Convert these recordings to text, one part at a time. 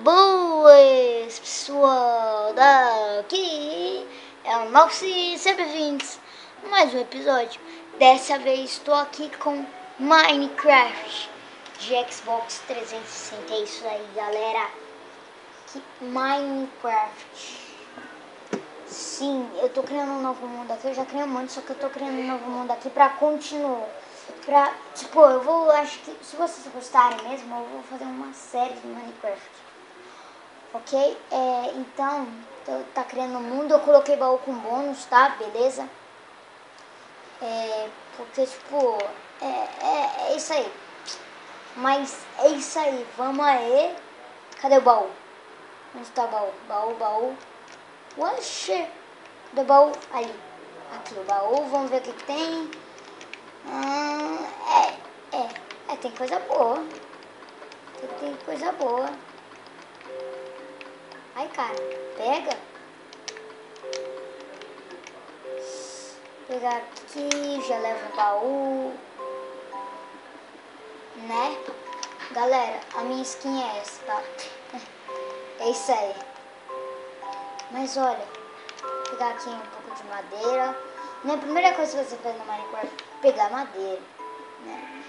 Boas, pessoal, daqui é o Malci, sejam bem-vindos a mais um episódio. Dessa vez estou aqui com Minecraft de Xbox 360, é isso aí, galera. Que Minecraft. Sim, eu tô criando um novo mundo aqui, eu já criei um monte, só que eu tô criando um novo mundo aqui pra continuar. Acho que se vocês gostarem mesmo, eu vou fazer uma série de Minecraft. Ok? Então, tá criando um mundo, eu coloquei baú com bônus, tá? Beleza? Porque, tipo, é isso aí. Mas é isso aí, vamos aí. Cadê o baú? Onde tá o baú? Baú. Oxê! Cadê o baú? Ali. Aqui o baú, vamos ver o que tem. Tem coisa boa. Tem coisa boa. Ai, cara, pega. Pegar aqui, já leva o baú. Né? Galera, a minha skin é essa, tá? É isso aí. Mas olha, vou pegar aqui um pouco de madeira. A primeira coisa que você faz no Minecraft é pegar madeira. Né?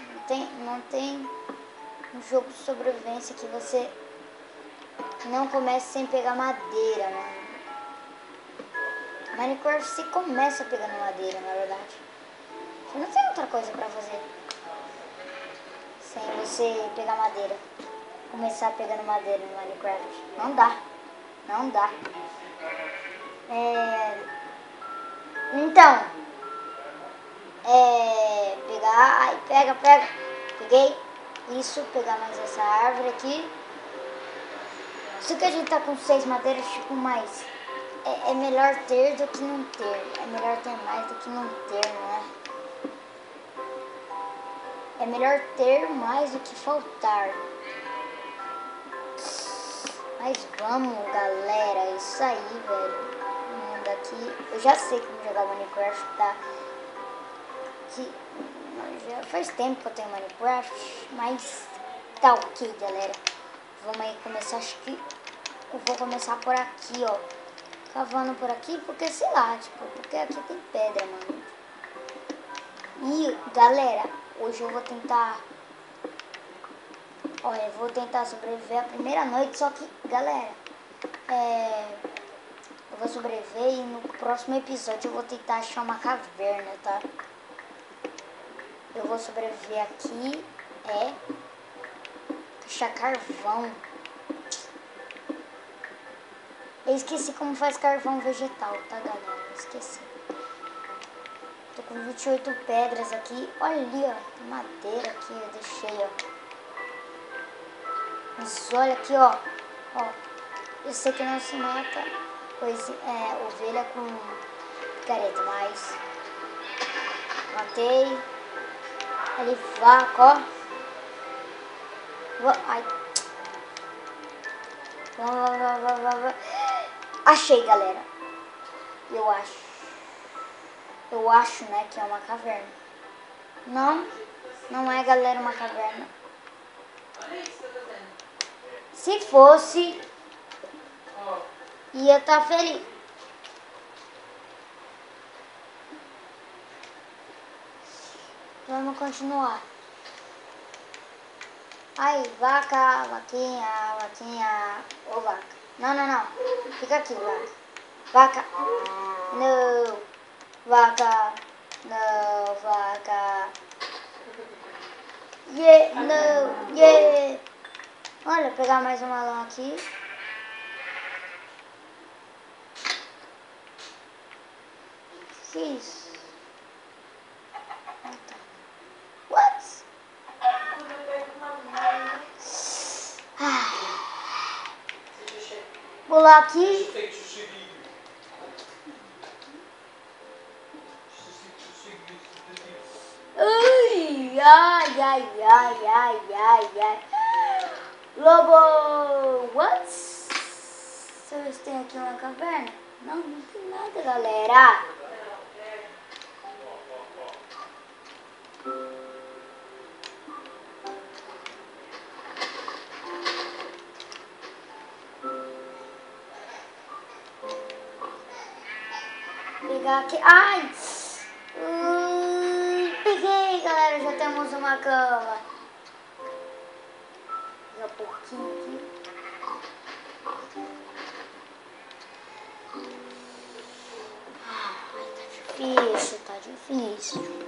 Não tem um jogo de sobrevivência que você não comece sem pegar madeira, né? Minecraft se começa pegando madeira, na verdade. Você não tem outra coisa pra fazer sem você pegar madeira. Começar pegando madeira no Minecraft. Não dá. Não dá. Então. Pegar. Ai, pega. Peguei. Isso, pegar mais essa árvore aqui. Isso que a gente tá com 6 madeiras, tipo, mais. É melhor ter do que não ter. É melhor ter mais do que não ter, não é? É melhor ter mais do que faltar. Mas vamos, galera. É isso aí, velho. Daqui. Eu já sei como jogar Minecraft, tá? Já faz tempo que eu tenho Minecraft. Mas tá ok, galera. Vamos aí começar. Acho que eu vou começar por aqui, ó. Cavando por aqui, porque sei lá, tipo, porque aqui tem pedra, mano. E, galera, hoje eu vou tentar... Olha, eu vou tentar sobreviver a primeira noite, só que, galera, eu vou sobreviver e no próximo episódio eu vou tentar achar uma caverna, tá? Eu vou sobreviver aqui, achar carvão. Eu esqueci como faz carvão vegetal, tá, galera? Eu esqueci. Tô com 28 pedras aqui. Olha ali, ó. Tem madeira aqui, eu deixei, ó. Mas olha aqui, ó. Eu sei que não se mata ovelha com picareta, mas matei. Ali, vaca, ó. Ai. Vai. Achei, galera. Eu acho, né, que é uma caverna. Não é, galera, uma caverna. Se fosse, ia estar feliz. Vamos continuar. Aí, vaquinha. Ô, vaca. Não. Fica aqui, vaca. Vaca. Não. Vaca. Não, vaca. Yeah. Olha, pegar mais uma lã aqui. Que isso? What? Vou lá aqui. Ai. Lobo, what? Vocês têm aqui uma caverna? Não tem nada, galera. pegar aqui. Ai! Peguei, galera. Já temos uma cama. Pegar um pouquinho aqui. Ai, tá difícil, tá difícil.